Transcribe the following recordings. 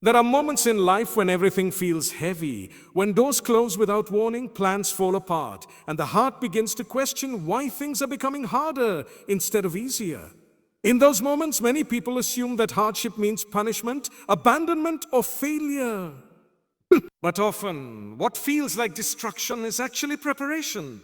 There are moments in life when everything feels heavy, when doors close without warning, plans fall apart, and the heart begins to question why things are becoming harder instead of easier. In those moments, many people assume that hardship means punishment, abandonment, or failure. But often, what feels like destruction is actually preparation.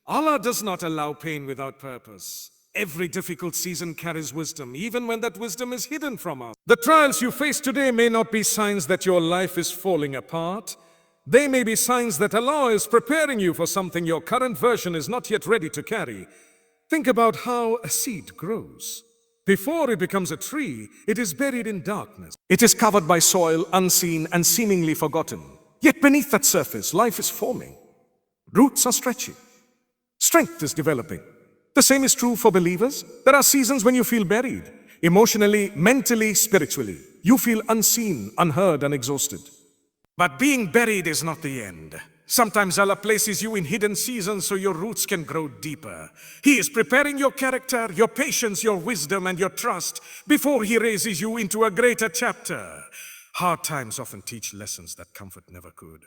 Allah does not allow pain without purpose. Every difficult season carries wisdom, even when that wisdom is hidden from us. The trials you face today may not be signs that your life is falling apart. They may be signs that Allah is preparing you for something your current version is not yet ready to carry. Think about how a seed grows. Before it becomes a tree, it is buried in darkness. It is covered by soil, unseen and seemingly forgotten. Yet beneath that surface, life is forming. Roots are stretching. Strength is developing. The same is true for believers. There are seasons when you feel buried, emotionally, mentally, spiritually. You feel unseen, unheard, and exhausted. But being buried is not the end. Sometimes Allah places you in hidden seasons so your roots can grow deeper. He is preparing your character, your patience, your wisdom, and your trust before He raises you into a greater chapter. Hard times often teach lessons that comfort never could.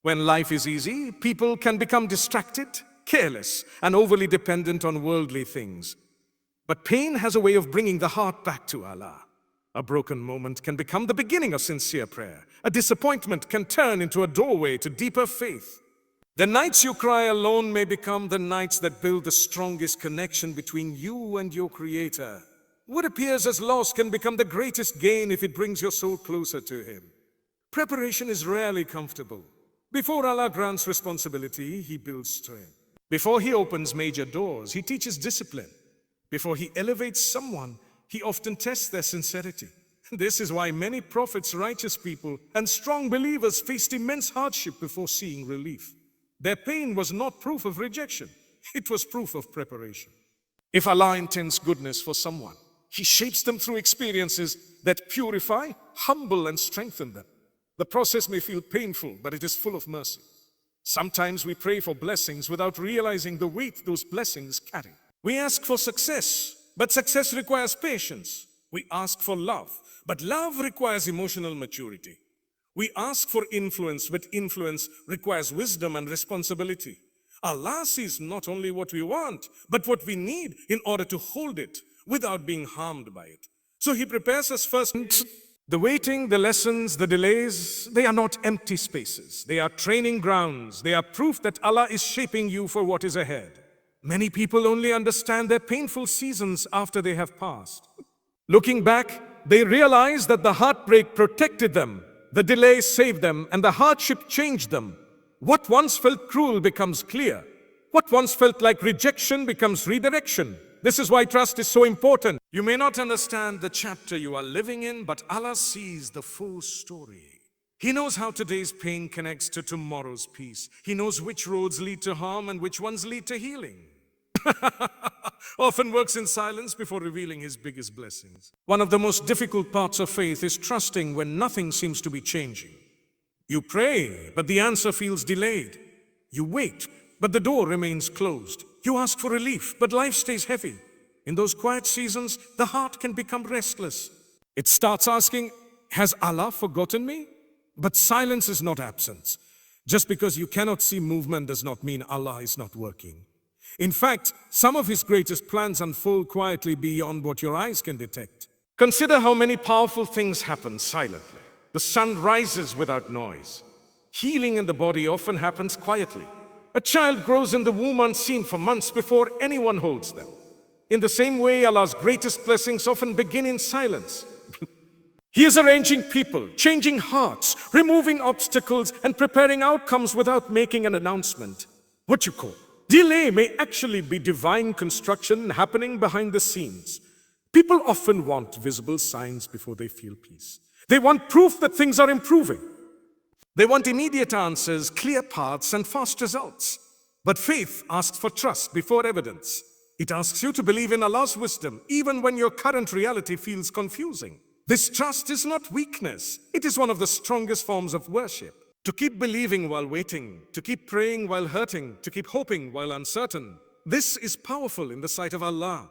When life is easy, people can become distracted, careless, and overly dependent on worldly things. But pain has a way of bringing the heart back to Allah. A broken moment can become the beginning of sincere prayer. A disappointment can turn into a doorway to deeper faith. The nights you cry alone may become the nights that build the strongest connection between you and your Creator. What appears as loss can become the greatest gain if it brings your soul closer to Him. Preparation is rarely comfortable. Before Allah grants responsibility, He builds strength. Before He opens major doors, He teaches discipline. Before He elevates someone, He often tests their sincerity. This is why many prophets, righteous people, and strong believers faced immense hardship before seeing relief. Their pain was not proof of rejection. It was proof of preparation. If Allah intends goodness for someone, He shapes them through experiences that purify, humble, and strengthen them. The process may feel painful, but it is full of mercy. Sometimes we pray for blessings without realizing the weight those blessings carry. We ask for success, but success requires patience. We ask for love, but love requires emotional maturity. We ask for influence, but influence requires wisdom and responsibility. Allah sees not only what we want, but what we need in order to hold it without being harmed by it. So He prepares us first. The waiting, the lessons, the delays, they are not empty spaces. They are training grounds. They are proof that Allah is shaping you for what is ahead. Many people only understand their painful seasons after they have passed. Looking back, they realize that the heartbreak protected them, the delay saved them, and the hardship changed them. What once felt cruel becomes clear. What once felt like rejection becomes redirection. This is why trust is so important. You may not understand the chapter you are living in, but Allah sees the full story. He knows how today's pain connects to tomorrow's peace. He knows which roads lead to harm and which ones lead to healing. Often works in silence before revealing His biggest blessings. One of the most difficult parts of faith is trusting when nothing seems to be changing. You pray, but the answer feels delayed. You wait, but the door remains closed. You ask for relief, but life stays heavy. In those quiet seasons, the heart can become restless. It starts asking, has Allah forgotten me? But silence is not absence. Just because you cannot see movement does not mean Allah is not working. In fact, some of His greatest plans unfold quietly beyond what your eyes can detect. Consider how many powerful things happen silently. The sun rises without noise. Healing in the body often happens quietly. A child grows in the womb unseen for months before anyone holds them. In the same way, Allah's greatest blessings often begin in silence. He is arranging people, changing hearts, removing obstacles, and preparing outcomes without making an announcement. What you call delay may actually be divine construction happening behind the scenes. People often want visible signs before they feel peace. They want proof that things are improving. They want immediate answers, clear paths, and fast results. But faith asks for trust before evidence. It asks you to believe in Allah's wisdom, even when your current reality feels confusing. This trust is not weakness. It is one of the strongest forms of worship. To keep believing while waiting, to keep praying while hurting, to keep hoping while uncertain. This is powerful in the sight of Allah.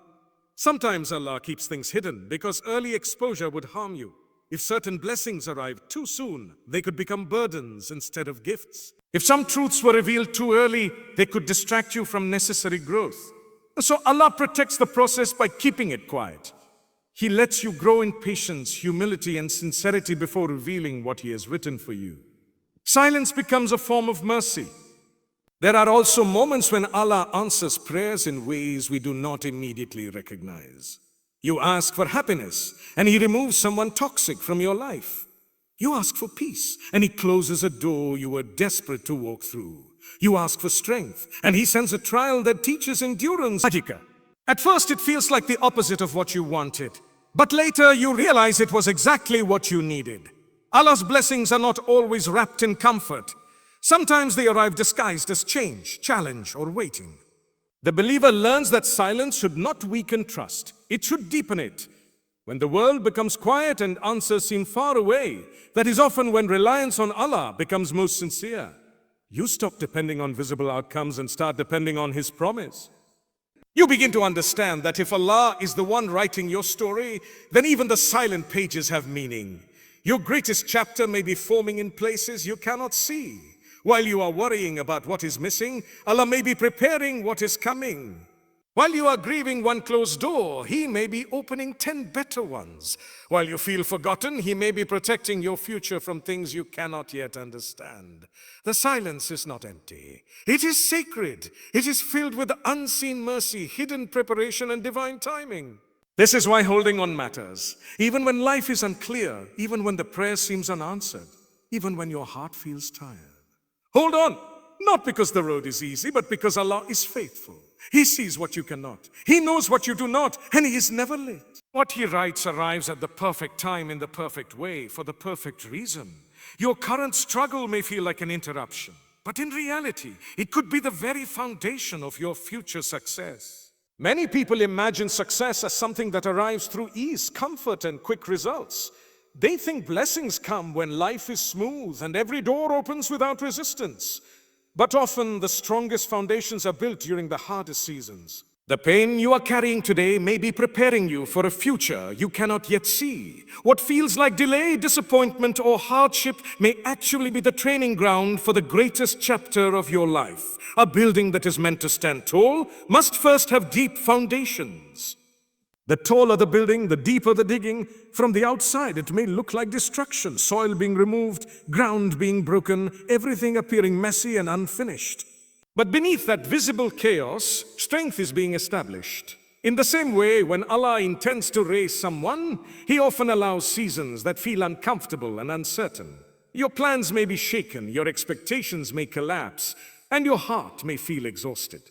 Sometimes Allah keeps things hidden because early exposure would harm you. If certain blessings arrive too soon, they could become burdens instead of gifts. If some truths were revealed too early, they could distract you from necessary growth. So Allah protects the process by keeping it quiet. He lets you grow in patience, humility, and sincerity before revealing what He has written for you. Silence becomes a form of mercy. There are also moments when Allah answers prayers in ways we do not immediately recognize. You ask for happiness, and He removes someone toxic from your life. You ask for peace, and He closes a door you were desperate to walk through. You ask for strength, and He sends a trial that teaches endurance. At first, it feels like the opposite of what you wanted, but later you realize it was exactly what you needed. Allah's blessings are not always wrapped in comfort. Sometimes they arrive disguised as change, challenge, or waiting. The believer learns that silence should not weaken trust. It should deepen it. When the world becomes quiet and answers seem far away, that is often when reliance on Allah becomes most sincere. You stop depending on visible outcomes and start depending on His promise. You begin to understand that if Allah is the one writing your story, then even the silent pages have meaning. Your greatest chapter may be forming in places you cannot see. While you are worrying about what is missing, Allah may be preparing what is coming. While you are grieving one closed door, He may be opening 10 better ones. While you feel forgotten, He may be protecting your future from things you cannot yet understand. The silence is not empty. It is sacred. It is filled with unseen mercy, hidden preparation, and divine timing. This is why holding on matters. Even when life is unclear, even when the prayer seems unanswered, even when your heart feels tired. Hold on, not because the road is easy, but because Allah is faithful. He sees what you cannot. He knows what you do not, and He is never late. What He writes arrives at the perfect time in the perfect way for the perfect reason. Your current struggle may feel like an interruption, but in reality, it could be the very foundation of your future success. Many people imagine success as something that arrives through ease, comfort, and quick results. They think blessings come when life is smooth and every door opens without resistance. But often the strongest foundations are built during the hardest seasons. The pain you are carrying today may be preparing you for a future you cannot yet see. What feels like delay, disappointment, or hardship may actually be the training ground for the greatest chapter of your life. A building that is meant to stand tall must first have deep foundations. The taller the building, the deeper the digging. From the outside, it may look like destruction, soil being removed, ground being broken, everything appearing messy and unfinished. But beneath that visible chaos, strength is being established. In the same way, when Allah intends to raise someone, He often allows seasons that feel uncomfortable and uncertain. Your plans may be shaken, your expectations may collapse, and your heart may feel exhausted.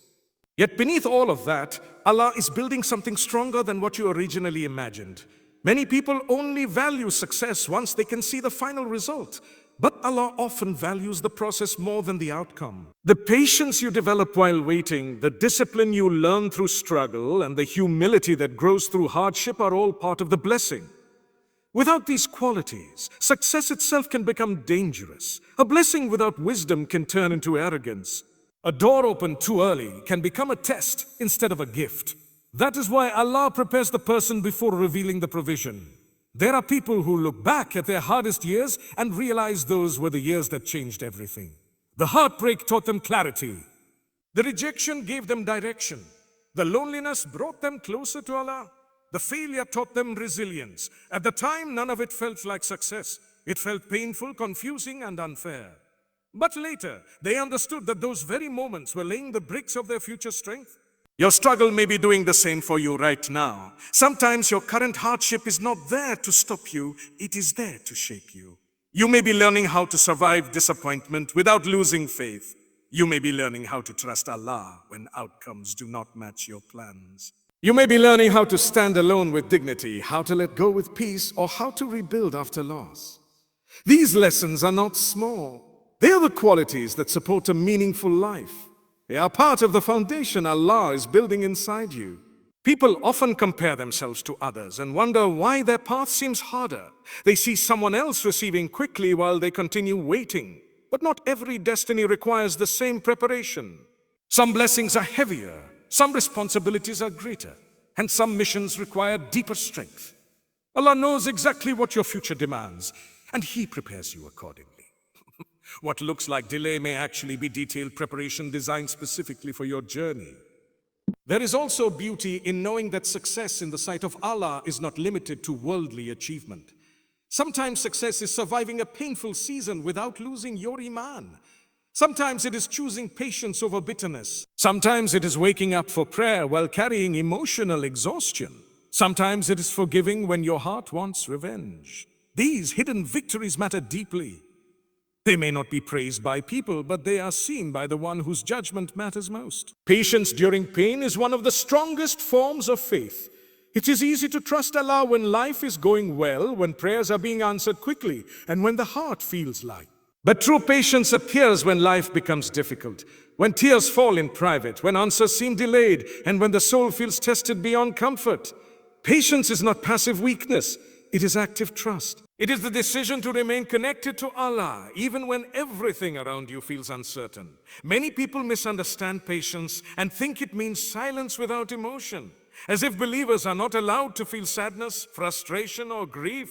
Yet beneath all of that, Allah is building something stronger than what you originally imagined. Many people only value success once they can see the final result. But Allah often values the process more than the outcome. The patience you develop while waiting, the discipline you learn through struggle, and the humility that grows through hardship are all part of the blessing. Without these qualities, success itself can become dangerous. A blessing without wisdom can turn into arrogance. A door opened too early can become a test instead of a gift. That is why Allah prepares the person before revealing the provision. There are people who look back at their hardest years and realize those were the years that changed everything. The heartbreak taught them clarity. The rejection gave them direction. The loneliness brought them closer to Allah. The failure taught them resilience. At the time, none of it felt like success. It felt painful, confusing, and unfair. But later, they understood that those very moments were laying the bricks of their future strength. Your struggle may be doing the same for you right now. Sometimes your current hardship is not there to stop you, it is there to shape you. You may be learning how to survive disappointment without losing faith. You may be learning how to trust Allah when outcomes do not match your plans. You may be learning how to stand alone with dignity, how to let go with peace, or how to rebuild after loss. These lessons are not small. They are the qualities that support a meaningful life. They are part of the foundation Allah is building inside you. People often compare themselves to others and wonder why their path seems harder. They see someone else receiving quickly while they continue waiting. But not every destiny requires the same preparation. Some blessings are heavier, some responsibilities are greater, and some missions require deeper strength. Allah knows exactly what your future demands, and He prepares you accordingly. What looks like delay may actually be detailed preparation designed specifically for your journey. There is also beauty in knowing that success in the sight of Allah is not limited to worldly achievement. Sometimes success is surviving a painful season without losing your iman. Sometimes it is choosing patience over bitterness. Sometimes it is waking up for prayer while carrying emotional exhaustion. Sometimes it is forgiving when your heart wants revenge. These hidden victories matter deeply. They may not be praised by people, but they are seen by the one whose judgment matters most. Patience during pain is one of the strongest forms of faith. It is easy to trust Allah when life is going well, when prayers are being answered quickly, and when the heart feels light. But true patience appears when life becomes difficult, when tears fall in private, when answers seem delayed, and when the soul feels tested beyond comfort. Patience is not passive weakness, it is active trust. It is the decision to remain connected to Allah, even when everything around you feels uncertain. Many people misunderstand patience and think it means silence without emotion, as if believers are not allowed to feel sadness, frustration, or grief.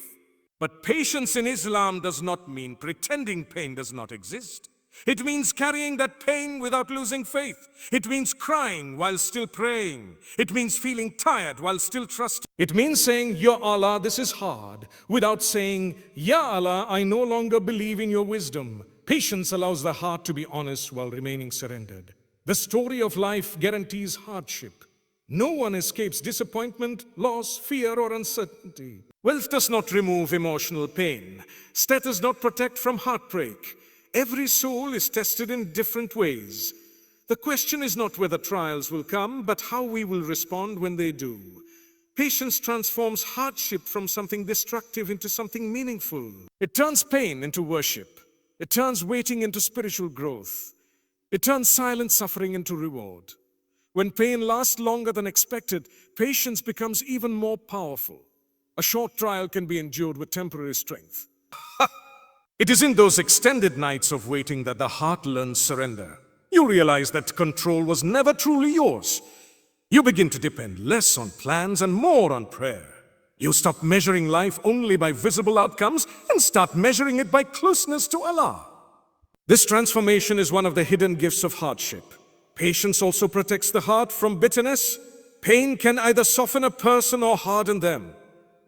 But patience in Islam does not mean pretending pain does not exist. It means carrying that pain without losing faith. It means crying while still praying. It means feeling tired while still trusting. It means saying, Ya Allah, this is hard, without saying, Ya Allah, I no longer believe in your wisdom. Patience allows the heart to be honest while remaining surrendered. The story of life guarantees hardship. No one escapes disappointment, loss, fear, or uncertainty. Wealth does not remove emotional pain. Status does not protect from heartbreak. Every soul is tested in different ways. The question is not whether trials will come, but how we will respond when they do. Patience transforms hardship from something destructive into something meaningful. It turns pain into worship. It turns waiting into spiritual growth. It turns silent suffering into reward. When pain lasts longer than expected, patience becomes even more powerful. A short trial can be endured with temporary strength. It is in those extended nights of waiting that the heart learns surrender. You realize that control was never truly yours. You begin to depend less on plans and more on prayer. You stop measuring life only by visible outcomes and start measuring it by closeness to Allah. This transformation is one of the hidden gifts of hardship. Patience also protects the heart from bitterness. Pain can either soften a person or harden them.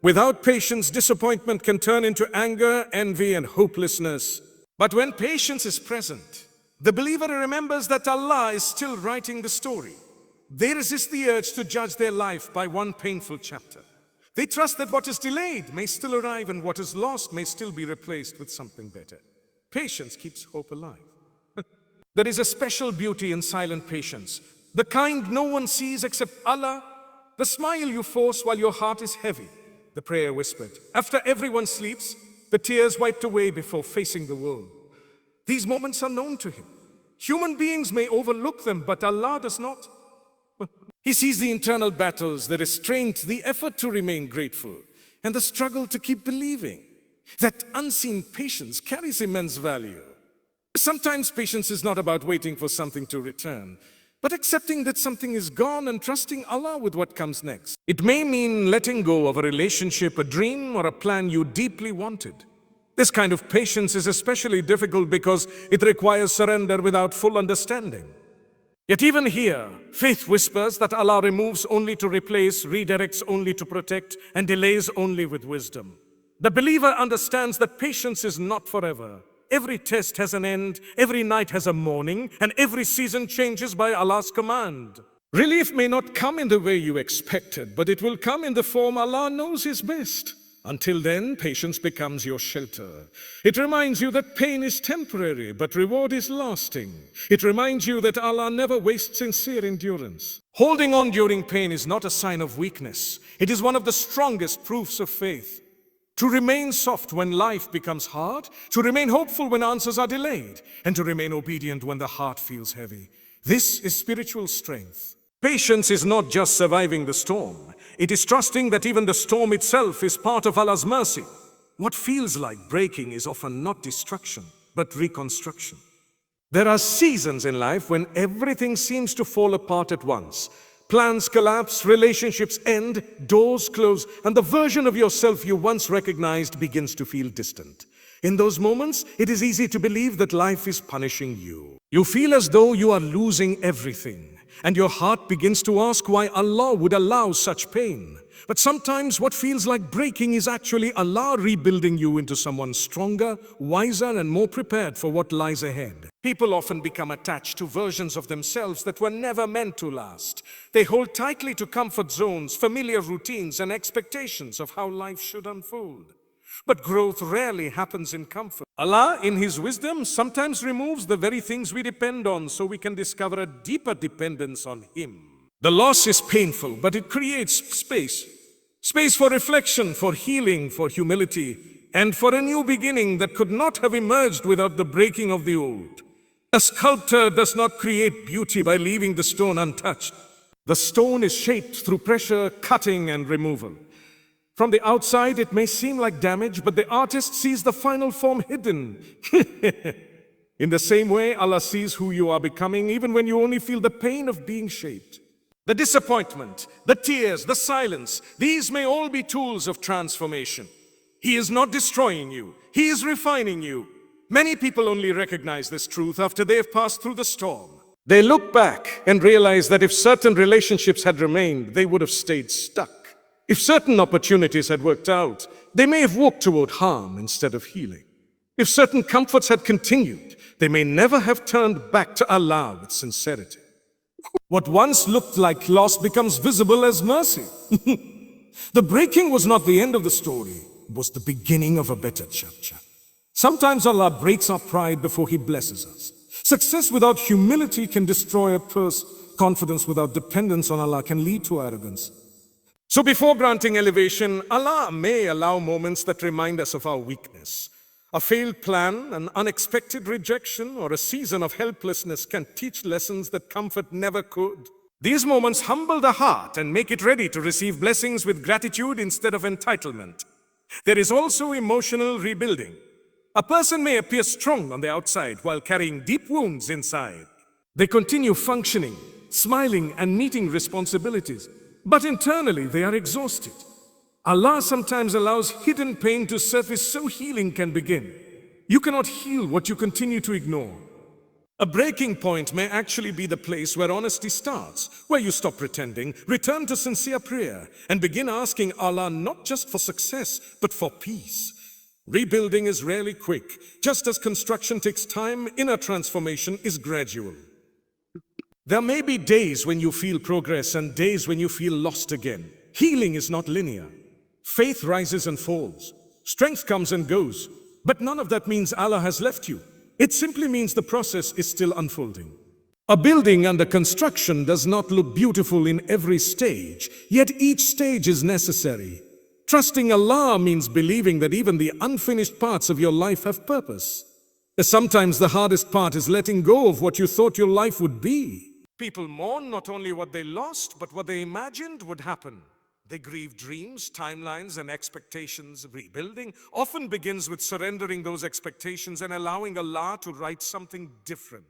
Without patience, disappointment can turn into anger, envy, and hopelessness. But when patience is present, the believer remembers that Allah is still writing the story. They resist the urge to judge their life by one painful chapter. They trust that what is delayed may still arrive and what is lost may still be replaced with something better. Patience keeps hope alive. There is a special beauty in silent patience, the kind no one sees except Allah, the smile you force while your heart is heavy. The prayer whispered. After everyone sleeps, the tears wiped away before facing the world. These moments are known to Him. Human beings may overlook them, but Allah does not. He sees the internal battles, the restraint, the effort to remain grateful, and the struggle to keep believing. That unseen patience carries immense value. Sometimes patience is not about waiting for something to return, but accepting that something is gone and trusting Allah with what comes next. It may mean letting go of a relationship, a dream, or a plan you deeply wanted. This kind of patience is especially difficult because it requires surrender without full understanding. Yet even here, faith whispers that Allah removes only to replace, redirects only to protect, and delays only with wisdom. The believer understands that patience is not forever. Every test has an end, every night has a morning, and every season changes by Allah's command. Relief may not come in the way you expected, but it will come in the form Allah knows is best. Until then, patience becomes your shelter. It reminds you that pain is temporary, but reward is lasting. It reminds you that Allah never wastes sincere endurance. Holding on during pain is not a sign of weakness. It is one of the strongest proofs of faith. To remain soft when life becomes hard, to remain hopeful when answers are delayed, and to remain obedient when the heart feels heavy. This is spiritual strength. Patience is not just surviving the storm. It is trusting that even the storm itself is part of Allah's mercy. What feels like breaking is often not destruction, but reconstruction. There are seasons in life when everything seems to fall apart at once, Plans collapse, relationships end, doors close, and the version of yourself you once recognized begins to feel distant. In those moments, it is easy to believe that life is punishing you. You feel as though you are losing everything, and your heart begins to ask why Allah would allow such pain. But sometimes what feels like breaking is actually Allah rebuilding you into someone stronger, wiser, and more prepared for what lies ahead. People often become attached to versions of themselves that were never meant to last. They hold tightly to comfort zones, familiar routines, and expectations of how life should unfold. But growth rarely happens in comfort. Allah, in His wisdom, sometimes removes the very things we depend on so we can discover a deeper dependence on Him. The loss is painful, but it creates space. Space for reflection, for healing, for humility, and for a new beginning that could not have emerged without the breaking of the old. A sculptor does not create beauty by leaving the stone untouched. The stone is shaped through pressure, cutting, and removal. From the outside, it may seem like damage, but the artist sees the final form hidden. In the same way, Allah sees who you are becoming, even when you only feel the pain of being shaped. The disappointment, the tears, the silence, these may all be tools of transformation. He is not destroying you. He is refining you. Many people only recognize this truth after they have passed through the storm. They look back and realize that if certain relationships had remained, they would have stayed stuck. If certain opportunities had worked out, they may have walked toward harm instead of healing. If certain comforts had continued, they may never have turned back to Allah with sincerity. What once looked like loss becomes visible as mercy. The breaking was not the end of the story, it was the beginning of a better chapter. Sometimes Allah breaks our pride before He blesses us. Success without humility can destroy a purse. Confidence without dependence on Allah can lead to arrogance. So before granting elevation, Allah may allow moments that remind us of our weakness. A failed plan, an unexpected rejection, or a season of helplessness can teach lessons that comfort never could. These moments humble the heart and make it ready to receive blessings with gratitude instead of entitlement. There is also emotional rebuilding. A person may appear strong on the outside while carrying deep wounds inside. They continue functioning, smiling, and meeting responsibilities, but internally they are exhausted. Allah sometimes allows hidden pain to surface so healing can begin. You cannot heal what you continue to ignore. A breaking point may actually be the place where honesty starts, where you stop pretending, return to sincere prayer, and begin asking Allah not just for success, but for peace. Rebuilding is rarely quick. Just as construction takes time, inner transformation is gradual. There may be days when you feel progress and days when you feel lost again. Healing is not linear. Faith rises and falls. Strength comes and goes. But none of that means Allah has left you. It simply means the process is still unfolding. A building under construction does not look beautiful in every stage, yet each stage is necessary. Trusting Allah means believing that even the unfinished parts of your life have purpose. Sometimes the hardest part is letting go of what you thought your life would be. People mourn not only what they lost, but what they imagined would happen. They grieve dreams, timelines, and expectations. Rebuilding often begins with surrendering those expectations and allowing Allah to write something different.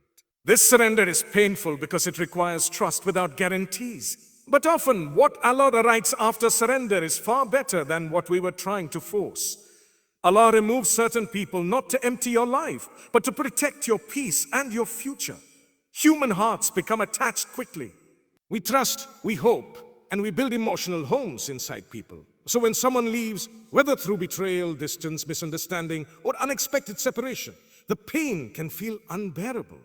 This surrender is painful because it requires trust without guarantees. But often, what Allah writes after surrender is far better than what we were trying to force. Allah removes certain people not to empty your life, but to protect your peace and your future. Human hearts become attached quickly. We trust, we hope, and we build emotional homes inside people. So when someone leaves, whether through betrayal, distance, misunderstanding, or unexpected separation, the pain can feel unbearable.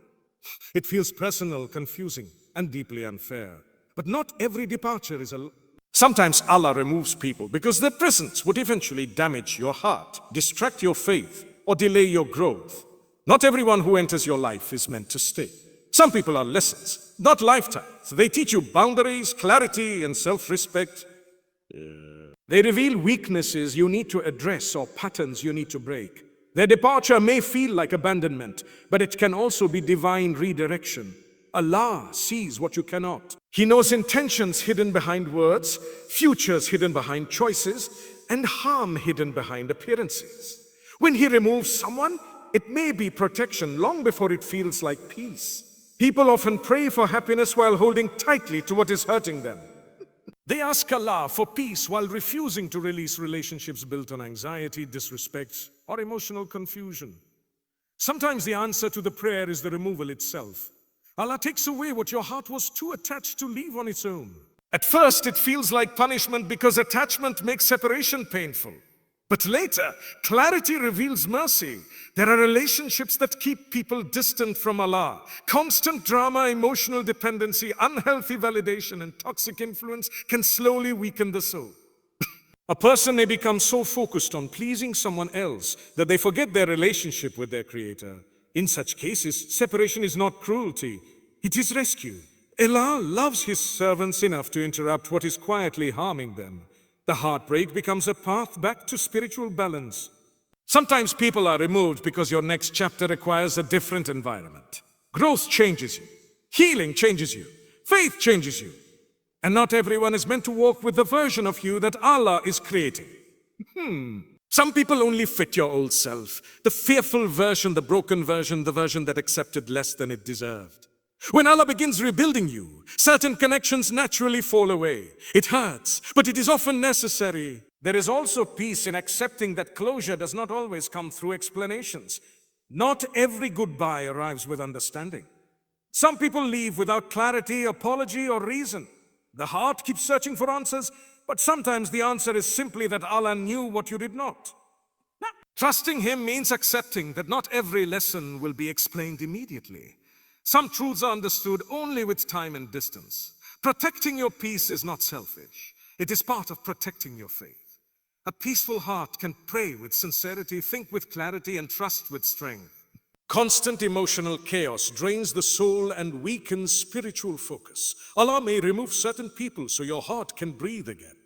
It feels personal, confusing, and deeply unfair. But not every departure is a... Sometimes Allah removes people because their presence would eventually damage your heart, distract your faith, or delay your growth. Not everyone who enters your life is meant to stay. Some people are lessons, not lifetimes. They teach you boundaries, clarity, and self-respect. They reveal weaknesses you need to address or patterns you need to break. Their departure may feel like abandonment, but it can also be divine redirection. Allah sees what you cannot. He knows intentions hidden behind words, futures hidden behind choices, and harm hidden behind appearances. When He removes someone, it may be protection long before it feels like peace. People often pray for happiness while holding tightly to what is hurting them. They ask Allah for peace while refusing to release relationships built on anxiety, disrespect, or emotional confusion. Sometimes the answer to the prayer is the removal itself. Allah takes away what your heart was too attached to leave on its own. At first, it feels like punishment because attachment makes separation painful. But later, clarity reveals mercy. There are relationships that keep people distant from Allah. Constant drama, emotional dependency, unhealthy validation, and toxic influence can slowly weaken the soul. A person may become so focused on pleasing someone else that they forget their relationship with their Creator. In such cases, separation is not cruelty, it is rescue. Allah loves His servants enough to interrupt what is quietly harming them. The heartbreak becomes a path back to spiritual balance. Sometimes people are removed because your next chapter requires a different environment. Growth changes you. Healing changes you. Faith changes you. And not everyone is meant to walk with the version of you that Allah is creating. Some people only fit your old self. The fearful version, the broken version, the version that accepted less than it deserved. When Allah begins rebuilding you, certain connections naturally fall away. It hurts, but it is often necessary. There is also peace in accepting that closure does not always come through explanations. Not every goodbye arrives with understanding. Some people leave without clarity, apology, or reason. The heart keeps searching for answers, but sometimes the answer is simply that Allah knew what you did not. Trusting Him means accepting that not every lesson will be explained immediately. Some truths are understood only with time and distance. Protecting your peace is not selfish. It is part of protecting your faith. A peaceful heart can pray with sincerity, think with clarity, and trust with strength. Constant emotional chaos drains the soul and weakens spiritual focus. Allah may remove certain people so your heart can breathe again.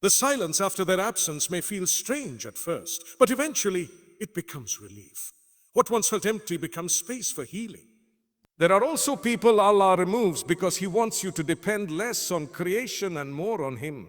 The silence after their absence may feel strange at first, but eventually it becomes relief. What once felt empty becomes space for healing. There are also people Allah removes because He wants you to depend less on creation and more on Him.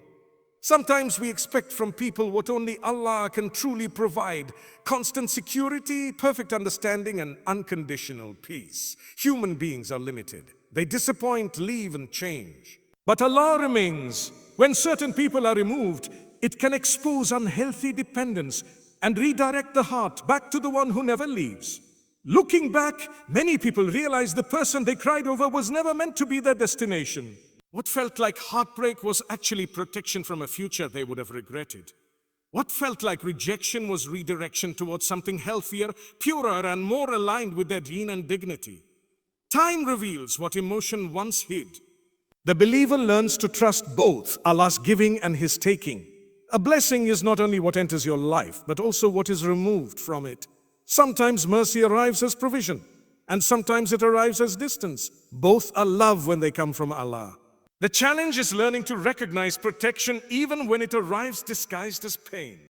Sometimes we expect from people what only Allah can truly provide: constant security, perfect understanding, and unconditional peace. Human beings are limited. They disappoint, leave, and change. But Allah remains. When certain people are removed, it can expose unhealthy dependence and redirect the heart back to the one who never leaves. Looking back, many people realize the person they cried over was never meant to be their destination. What felt like heartbreak was actually protection from a future they would have regretted. What felt like rejection was redirection towards something healthier, purer, and more aligned with their deen and dignity. Time reveals what emotion once hid. The believer learns to trust both Allah's giving and His taking. A blessing is not only what enters your life, but also what is removed from it. Sometimes mercy arrives as provision, and sometimes it arrives as distance. Both are love when they come from Allah. The challenge is learning to recognize protection even when it arrives disguised as pain.